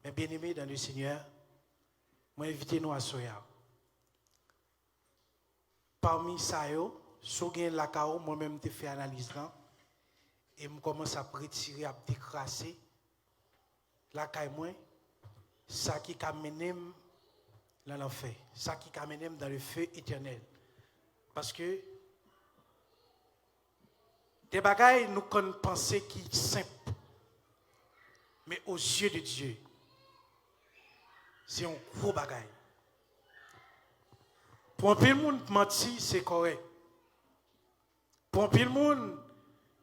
Mes bien-aimés dans le Seigneur, moi invitez nous à soya. Parmi ça, si vous la cao, moi-même je fais analyse là et je commence à retirer, à décrasser la caille moi, ça qui m'amène dans l'enfer, ça qui m'amène dans le feu éternel. Parce que des bagailles nous pensons qui sont simples, mais aux yeux de Dieu, c'est un gros bagaille. Pour un peu de monde mentir, c'est correct. Pour un peu de monde,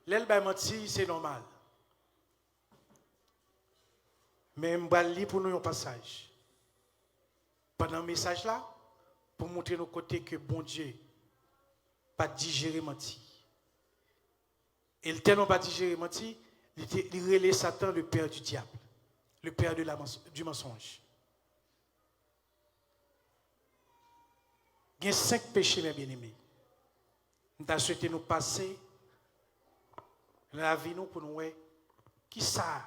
l'elle mentir, c'est normal. Mais je vais lire pour nous un passage. Pendant le message là, pour montrer nos côtés que bon Dieu pas digérer mentir. Et le tellement pas digérer mentir, il relève Satan le père du diable, le père du mensonge. Il y a 5 péchés, mes bien-aimés. Nous avons souhaité nous passer dans la vie nous pour nous voir qui ça,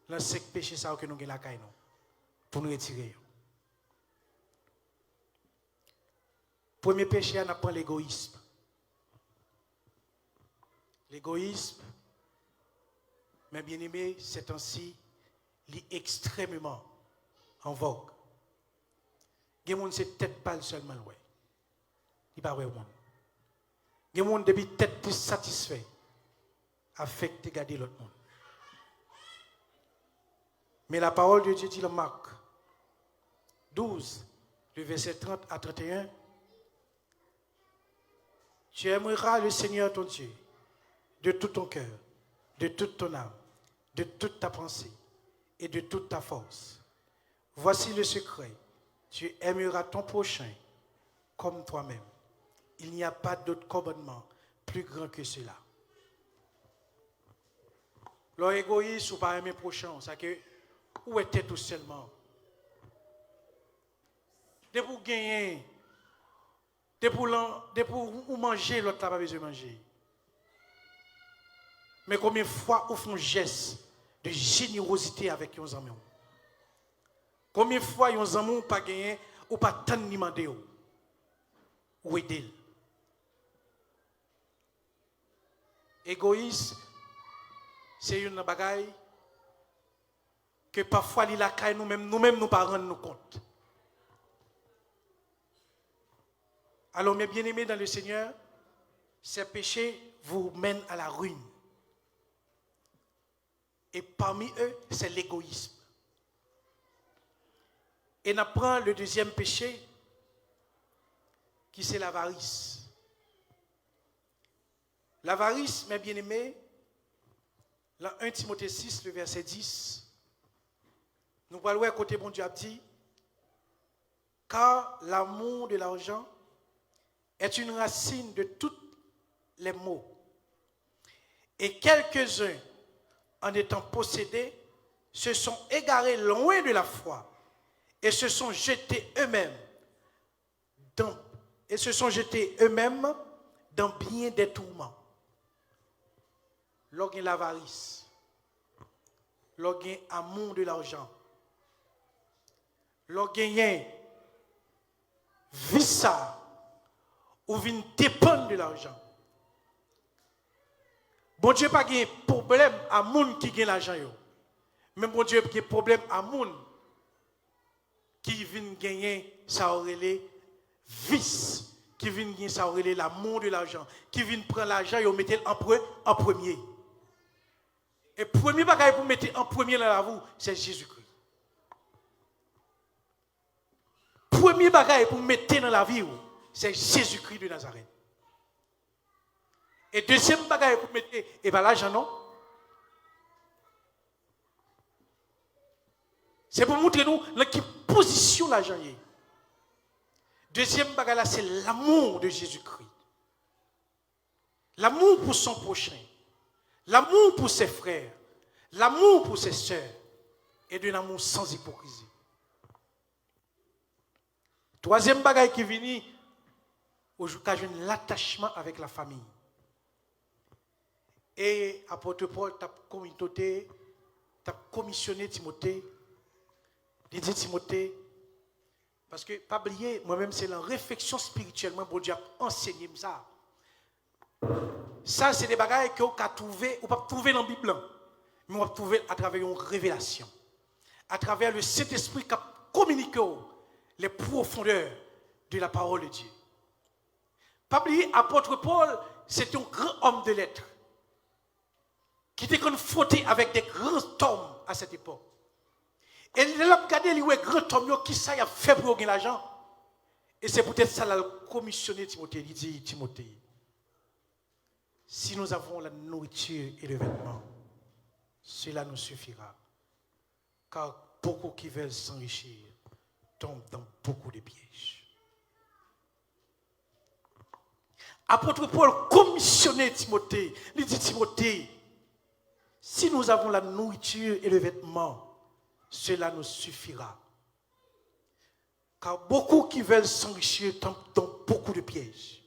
dans 5 péchés ça que nous avons la caille nous, pour nous retirer. Premier péché, on apprend l'égoïsme. L'égoïsme, mes bien-aimés, c'est ainsi, il est extrêmement en vogue. Il y a des gens qui c'est tête pâle seulement, ouais. Il n'y a pas de monde. Il y a des gens qui depuis tête plus satisfait, affecté garder l'autre monde. Mais la parole de Dieu dit dans Marc 12, le verset 30 à 31, tu aimeras le Seigneur ton Dieu de tout ton cœur, de toute ton âme, de toute ta pensée et de toute ta force. Voici le secret. Tu aimeras ton prochain comme toi-même. Il n'y a pas d'autre commandement plus grand que cela. L'égoïsme ou pas aimer prochain, c'est que où était tout seulement. De pour gagner, de pour manger, l'autre n'a pas besoin de manger. Mais combien de fois on fait un geste de générosité avec nos amis? Combien de fois nos amis n'ont pas gagné ou pas tant de demander ou aider? Égoïsme, c'est une bagaille que parfois il a caille nous-mêmes nous pas rendre nous compte. Alors mes bien-aimés dans le Seigneur, ces péchés vous mènent à la ruine. Et parmi eux, c'est l'égoïsme. Et on apprend le deuxième péché, qui c'est l'avarice. L'avarice, mes bien-aimés, dans 1 Timothée 6, le verset 10, nous parlons à côté bon Dieu a dit, car l'amour de l'argent est une racine de tous les maux. Et quelques-uns, en étant possédés, se sont égarés loin de la foi et se sont jetés eux-mêmes dans bien des tourments. Lorsqu'il y a l'avarice, lorsqu'il y a l'amour de l'argent, lorsqu'il y a visa ou vient dépendre de l'argent. Bon Dieu pas de problème à moun qui gagne l'argent yo. Mais bon Dieu a problème à moun qui vient gagner ça aurait vice, qui vient gagner ça aurait l'amour de l'argent, qui vient prendre l'argent et mettre en premier. Et premier bagage pour mettre en premier dans la vie, c'est Jésus-Christ. Premier bagage pour mettre dans la vie, c'est Jésus-Christ de Nazareth. Et deuxième bagage pour mettre, et bien l'argent non. C'est pour montrer nous dans quelle position l'argent est. Deuxième bagage là, c'est l'amour de Jésus-Christ. L'amour pour son prochain. L'amour pour ses frères. L'amour pour ses sœurs. Et de l'amour sans hypocrisie. Troisième bagage qui vient, aujourd'hui, l'attachement avec la famille. Et apôtre Paul t'a commissionné Timothée Il dit Timothée, parce que, pas oublier, moi-même, c'est la réflexion spirituelle, moi, bon Dieu a enseigné ça. Ça, c'est des bagages que vous pouvez trouver, ou pas trouver dans la Bible, mais on peut trouver à travers une révélation, à travers le Saint-Esprit qui communique les profondeurs de la parole de Dieu. Pas oublier, apôtre Paul, c'est un grand homme de lettres qui était confronté avec des grands hommes à cette époque. Et il a regardé les grands hommes qui ça a fait pour gagner l'argent. Et c'est peut-être ça l'a commissionné Timothée. Il dit Timothée, si nous avons la nourriture et le vêtement, cela nous suffira. Car beaucoup qui veulent s'enrichir tombent dans beaucoup de pièges. Apôtre Paul commissionnait Timothée. Il dit Timothée, si nous avons la nourriture et le vêtement, cela nous suffira. Car beaucoup qui veulent s'enrichir tombent dans beaucoup de pièges.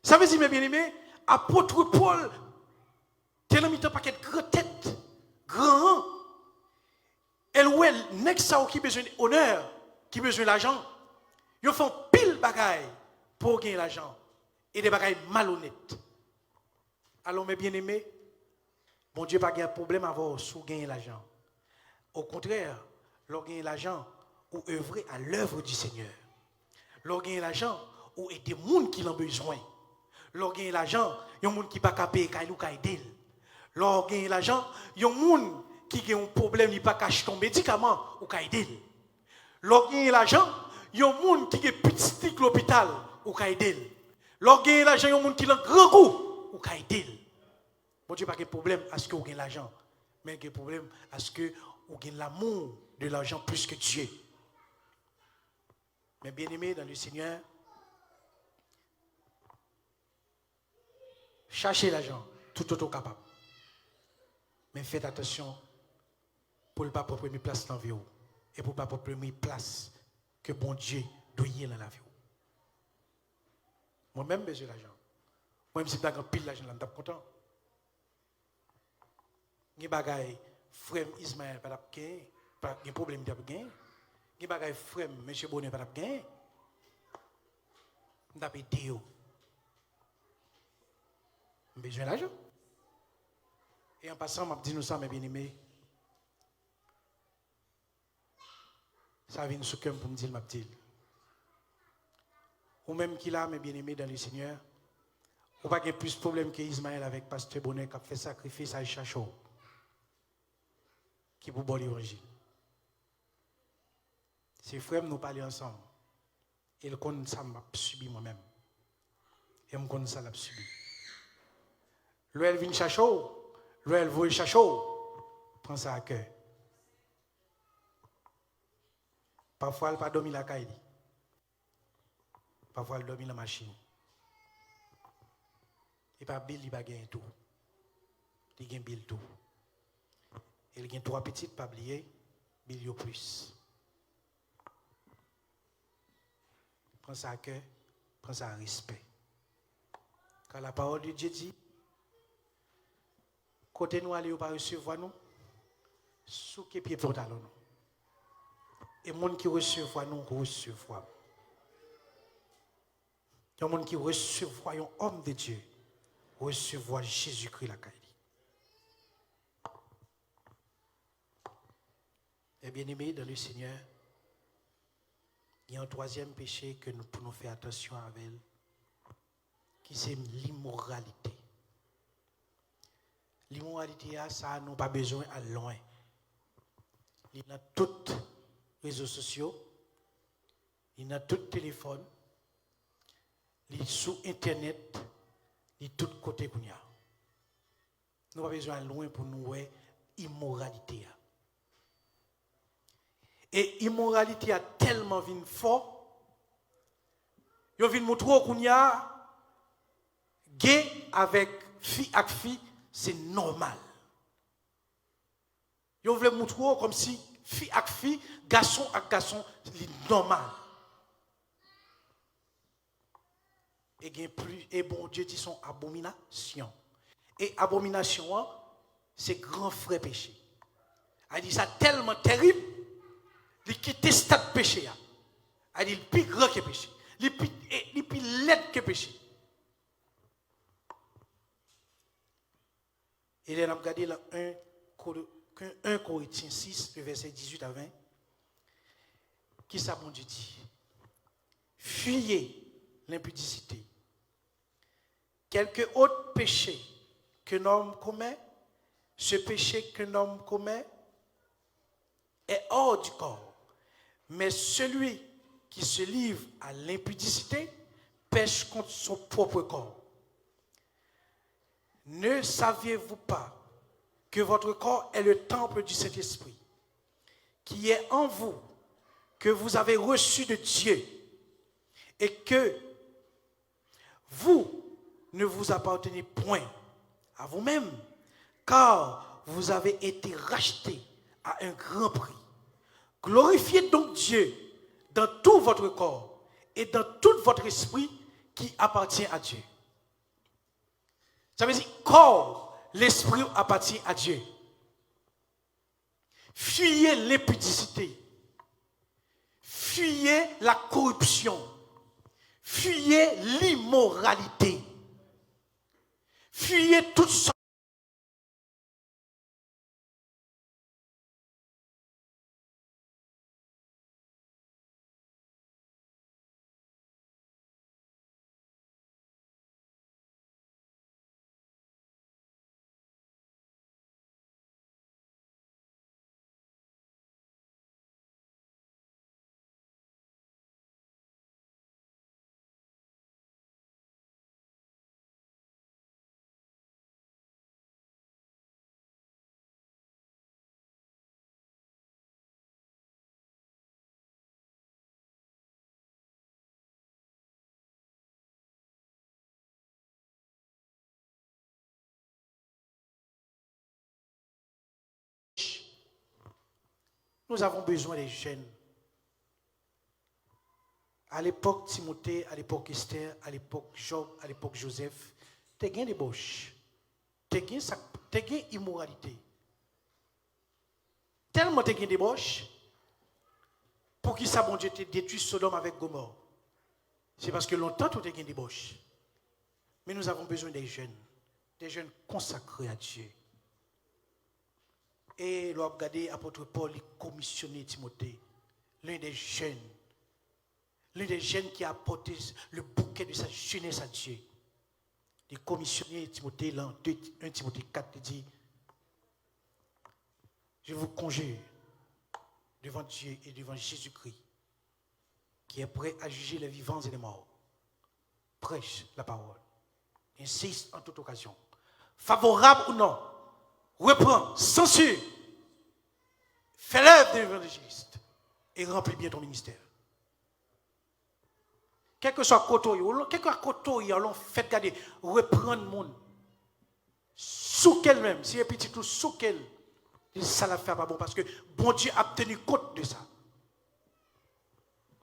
Ça veut dire, mes bien-aimés, apôtre Paul, tel un paquet de grande tête, grand, et ouais, n'est-ce ça qui besoin d'honneur, qui besoin d'argent, ils font pile bagaille pour gagner l'argent et des bagailles malhonnêtes. Alors, mes bien-aimés, bon Dieu n'a pas de problème à avoir sous gagner l'argent. Au contraire, leur gagner l'argent ou œuvrer à l'œuvre du Seigneur. Leur gagner l'argent ou aider des gens qui ont besoin. Leur gagner l'argent, il y a des gens qui ne peuvent pas payer ou aider. Leur gagner l'argent, il y a des gens qui ont un problème, ils ne peuvent pas acheter un médicament ou aider. Leur gagner l'argent, il y a des gens qui ont petit l'hôpital ou aider. Leur gagner l'argent, il y a des gens qui ont un grand goût ou aider. Bon Dieu, pas de problème à ce que vous gagnez l'argent, mais il y a un problème à ce que vous gagnez l'amour de l'argent plus que Dieu. Mais bien aimé dans le Seigneur, cherchez l'argent tout autant capable. Mais faites attention pour ne pas prendre première place dans la vie et pour ne pas prendre première place que bon Dieu doit y aller dans la vie. Moi-même, j'ai besoin de l'argent. Moi-même, si je suis pile l'argent, je suis content. Il y a des bagailles, frère Ismaël, pas de problème, il y a des bagailles, frère M. Bonnet, pas de problème. Je suis aidé. J'ai besoin d'argent. Et en passant, je dis nous ça, mes bien-aimés. Ça vient sous cœur pour me dire, ma petite. Ou même qu'il a, mes bien-aimés, dans le Seigneur, ou pas qu'il y ait plus de problème que Ismaël avec Pasteur Bonnet qui a fait sacrifice à Chacho. Qui pour bon l'évangile. Ces frères nous parlent ensemble. Et le compte ça m'a subi moi-même. Et me compte ça l'a subi. L'elle vient chercher, l'elle voit chercher. Prends ça à cœur. Parfois elle pas dormir la caille. Parfois elle dormit la machine. Et pas Bill, il va gagner tout. Il gagne Bill tout. Il y a 3 petites, pas oublier, Bill yo plus. Prends ça à cœur, prends ça à respect. Quand la parole de Dieu dit, côté nous aller ou pas recevoir nous, sous les pieds pour talon nous. Et les gens qui recevoir nous, recevoir. Il y a des gens qui recevoir un homme de Dieu, recevoir Jésus-Christ la caille. Et bien aimé dans le Seigneur, il y a un troisième péché que nous pouvons faire attention avec, qui c'est l'immoralité. L'immoralité, ça n'a pas besoin à loin. Il y a tous les réseaux sociaux, il y a tout téléphone, il y a sous Internet, il y a tout côté qu'on y a. Nous n'avons pas besoin à loin pour nous voir immoralité. Et l'immoralité a tellement venu fort, il vient montrer qu'on y a gay avec fille, c'est normal. Il veut montrer comme si fille avec fille, garçon avec garçon, c'est normal. Et bon Dieu dit son abomination. Et abomination, c'est grand frère péché. Elle dit ça tellement terrible, il quitte stade péché. Elle dit le plus grand que péché, le plus laid que péché. Et là, on a regardé dans 1 Corinthiens 6, le verset 18 à 20. Qui ça, bon Dieu dit? Fuyez l'impudicité. Quelque autre péché qu'un homme commet, ce péché qu'un homme commet est hors du corps. Mais celui qui se livre à l'impudicité pêche contre son propre corps. Ne saviez-vous pas que votre corps est le temple du Saint-Esprit, qui est en vous, que vous avez reçu de Dieu, et que vous ne vous appartenez point à vous-même, car vous avez été rachetés à un grand prix. Glorifiez donc Dieu dans tout votre corps et dans tout votre esprit qui appartient à Dieu. Ça veut dire, corps, l'esprit appartient à Dieu. Fuyez l'impudicité. Fuyez la corruption. Fuyez l'immoralité. Fuyez toutes sortes. Nous avons besoin des jeunes. À l'époque Timothée, à l'époque Esther, à l'époque Job, à l'époque Joseph, tu as gagné des débauche, tu as gagné immoralité. Tellement tu as gagné des débauche, pour qui ça, bon Dieu, te détruit Sodome avec Gomorrhe. C'est parce que longtemps tu as gagné des débauche. Mais nous avons besoin des jeunes consacrés à Dieu. Et l'on a regardé l'apôtre Paul, il commissionné Timothée, l'un des jeunes qui a apporté le bouquet de sa jeunesse à Dieu. Il a commissionné Timothée, dans 1 Timothée 4, il dit, je vous conjure devant Dieu et devant Jésus-Christ, qui est prêt à juger les vivants et les morts. Prêche la parole. Insiste en toute occasion. Favorable ou non, reprends, censure, fais l'œuvre de l'évangéliste et remplis bien ton ministère. Quel que soit côté, quel que soit côté, on fait garder, reprendre le monde. Sous quel même, si un petit tout sous quel, ça la fait pas bon parce que bon Dieu a tenu compte de ça.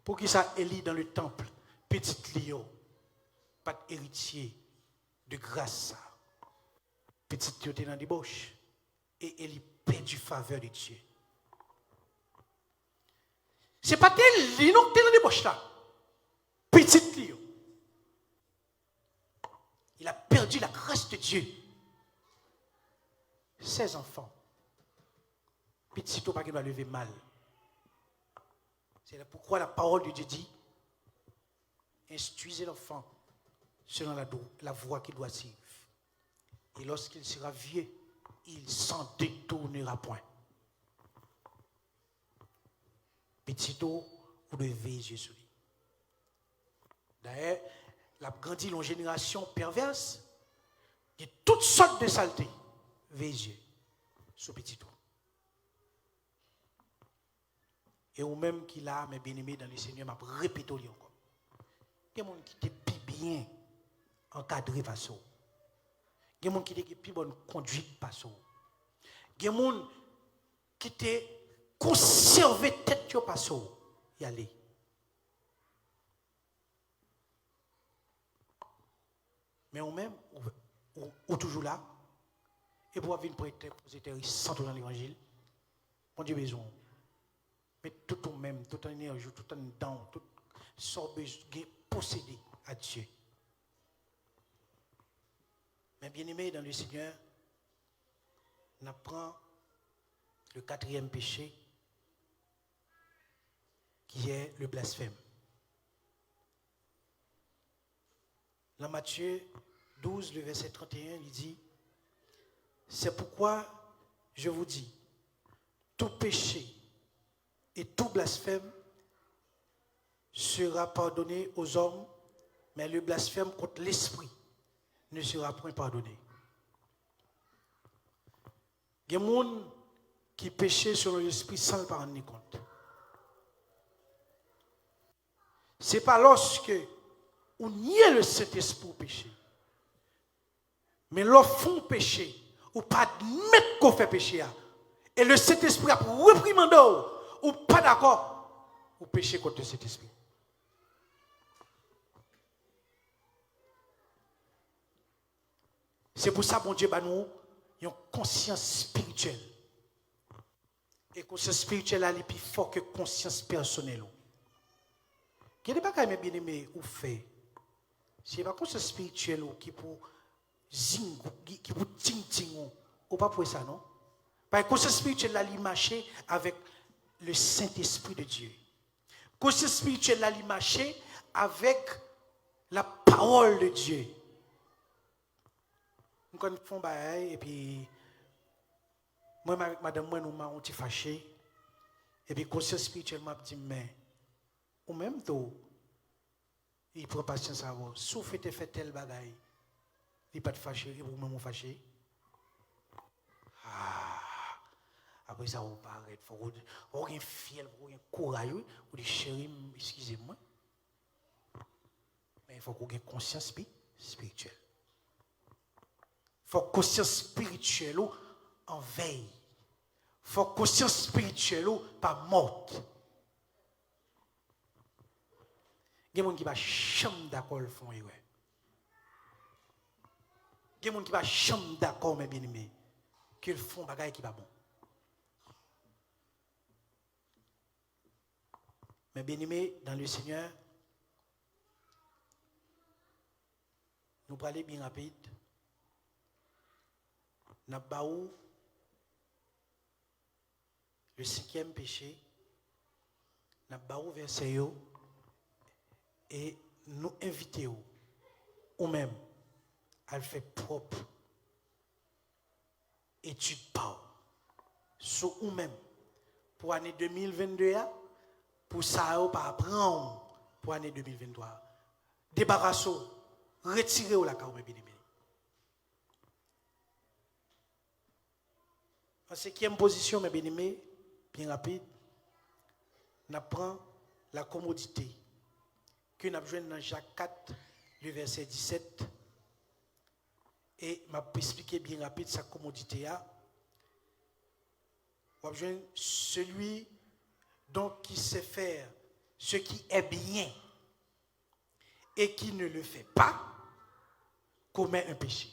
Pour qui ça élit dans le temple, petit lion, pas héritier de grâce. Petit lion était dans la débauche et il paie du faveur de Dieu. C'est pas tel lion qui est dans la débauche là. Petit lion. Il a perdu la grâce de Dieu. 16 enfants. Petit lion pas qu'il va lever mal. C'est pourquoi la parole de Dieu dit, instruisez l'enfant selon la voie qu'il doit suivre. Et lorsqu'il sera vieux, il s'en détournera point. Petit lion, vous devez veiller sur lui. D'ailleurs, la grandit une génération perverse, il y a toutes sortes de saletés. Veillez sur petit lion. Et ou même qui l'a, mes bien-aimés dans le Seigneur, m'a répété encore. Il y a des gens qui étaient bien encadrés par ça. Il y a des gens qui étaient plus bonne conduite par ça. Il y a des gens qui étaient conservés tête par ça. Y aller. Mais ou même, ou toujours là, et pour venir prêter sans tout dans l'évangile. Bon Dieu besoin. Mais tout en même, tout en énergie, tout en temps, tout sans besoin posséder à Dieu. Mais bien aimé dans le Seigneur, on apprend le 4e péché qui est le blasphème. Dans Matthieu 12, le verset 31, il dit, c'est pourquoi je vous dis, tout péché et tout blasphème sera pardonné aux hommes, mais le blasphème contre l'esprit ne sera point pardonné. Il y a des gens qui péchent sur l'esprit sans le rendre compte. Ce n'est pas lorsque on nie le Saint-Esprit au péché. Mais lorsqu'on font péché, ou pas admettre qu'on fait péché, et le Saint-Esprit a reprimandé, ou pas d'accord, ou péché contre le Saint-Esprit. C'est pour ça, bon Dieu, nous une conscience spirituelle. Et conscience spirituelle, elle est plus forte que conscience personnelle. Il y a des choses que bien aimé ou fait. C'est pas conscience spirituelle qui pour zing, qui pour ting ting, ou pas pour ça, non? Parce que conscience spirituelle, elle est marché avec le Saint-Esprit de Dieu. Conscience spirituelle, elle est marché avec la parole de Dieu. Nous faisons des et puis moi avec madame moi nous m'ont fâché et puis conscience spirituelle m'a dit mais ou même tout il prend patience à vous souffle te fait tel bagaille il pas de fâché et vous même fâché après ça vous paraît faut rien fiel faut rien courageux ou dit chérie excusez-moi mais il faut qu'on ait conscience spirituelle. Il faut conscience spirituelle en veille. Il faut conscience spirituelle pas morte. Il y a des gens qui ne sont pas d'accord le fond. Il y a des gens qui ne sont pas d'accord, mes bien-aimés, qu'ils font des choses qui ne sont pas bon. Mes bien-aimés, dans le Seigneur, nous allons aller bien rapide. Nous avons le 5e péché, nous avons verset et nous invitons ou même à le faire propre étude par sur ou même pour l'année 2022 pour ça pas apprendre pour l'année 2023 débarrassez retirez la carte bien. En 5e position, mes bien-aimés, bien rapide, on apprend la commodité que nous avons dans Jacques 4, le verset 17. Et je vais expliquer bien rapide sa commodité. On a celui donc qui sait faire ce qui est bien et qui ne le fait pas, commet un péché.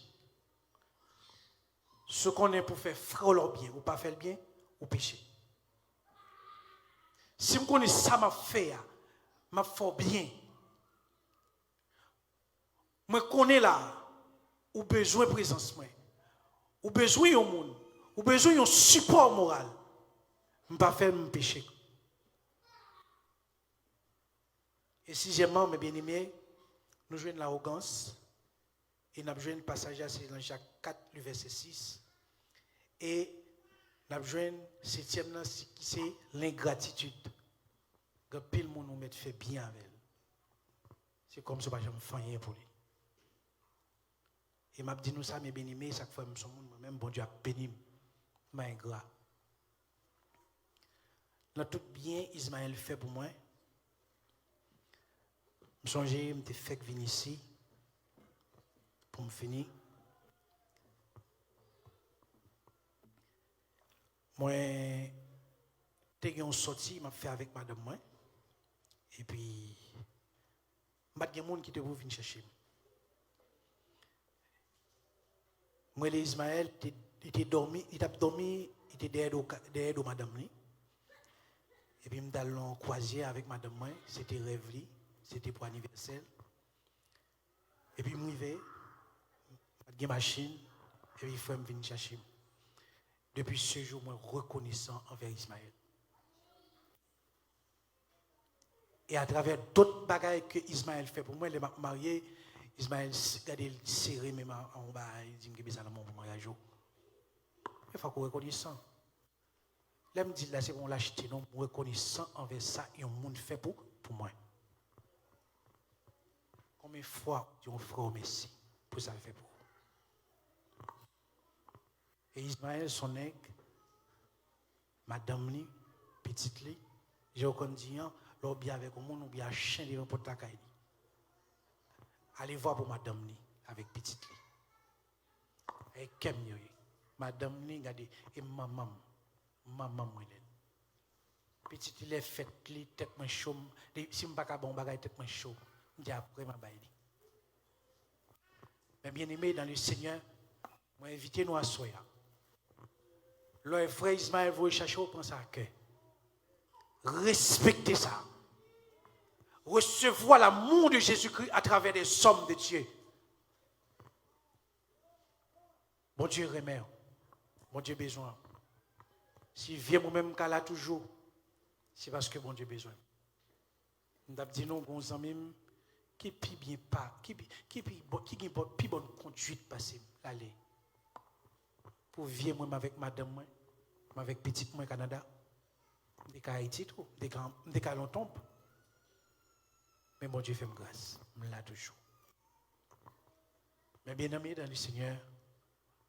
Ce qu'on est pour faire frôler bien ou pas faire le bien, ou péché. Si je connais ça, m'a fait bien. Je connais là, ou besoin de présence, ou besoin de monde, ou besoin de support moral. Je ne vais pas faire mon péché. Et sixièmement, mes bien-aimés, nous jouons l'arrogance. Et nous avons un passage dans Jacques 4, le verset 6. Et nous avons un 7e, qui c'est l'ingratitude. Que pile monde nous met fait bien avec elle. C'est comme ça que je me fais rien pour lui. Et m'a dit nous ça, mes bien-aimés, chaque fois que je suis même bon Dieu a béni, je suis ingrat. Dans tout bien, Ismaël fait pour moi. Je songe, je me fait venir ici pour me finir. Moi, j'ai sorti, je fait avec madame moi. Et puis, il y a des gens qui te venir chercher. Moi, Ismaël, il était dormi, il était derrière madame. Et puis, je suis allé en croisière avec madame moi. C'était rêve, c'était pour anniversaire. Et puis, je suis arrivé, j'ai une machine, et puis, il faut me venir chercher. Depuis ce jour, je suis reconnaissant envers Ismaël. Et à travers d'autres bagailles que Ismaël fait pour moi, il est marié, Ismaël regardez serré même en bas, il dit que j'ai besoin de mon mariage. Il faut qu'on reconnaissant. Là, me dit là, c'est pour l'acheter, non, reconnaissant envers ça, et un monde fait pour moi. Combien de fois on fera merci pour ça fait pour vous? Et Ismaël, son nègre, madame li, petite li, j'ai aucun dit, l'on bien avec un monde, on bien chien devant pour ta caille. Allez voir pour madame li, avec petite li. Et qu'est-ce madame li, regardez, et maman, moi, petite li est faite li, tête moi chaud, si je ne pas bon bagay tête moi chaud, je dis après ma baille. Mais bien aimé dans le Seigneur, moi invitez nous à soya. Le frère Ismaël, vous cherchez, vous prenez ça à cœur. Respectez ça. Recevoir l'amour de Jésus-Christ à travers des hommes de Dieu. Bon Dieu remet. Bon Dieu besoin. Si vient moi-même qu'à là toujours, c'est parce que bon Dieu besoin. Nous avons dit non, bons amis, qui puis bien pas, qui plus bonne conduite passer, aller. Pour vivre moi avec madame moi, avec petite moi Canada, des cas Haïti tout, des cas longtemps. Mais mon Dieu fait me grâce, me l'a toujours. Mais bien aimé dans le Seigneur,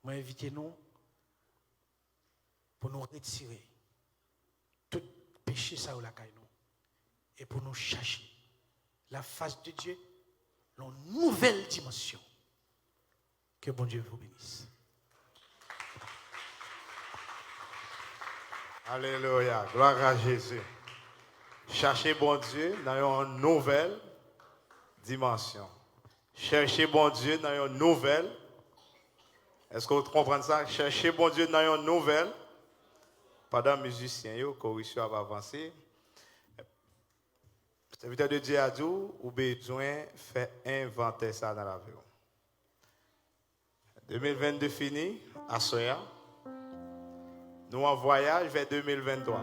moi invitez nous pour nous retirer tout péché ça ou la caille nous et pour nous chercher la face de Dieu dans une nouvelle dimension. Que bon Dieu vous bénisse. Alléluia, gloire à Jésus. Cherchez bon Dieu dans une nouvelle dimension. Cherchez bon Dieu dans une nouvelle. Est-ce que vous comprenez ça? Cherchez bon Dieu dans une nouvelle. Pendant musiciens, qui va avancer. Le serviteur de Dieu a dit, ou besoin faire inventer ça dans la vie. 2022 fini, à Soya. Nous en voyage vers 2023.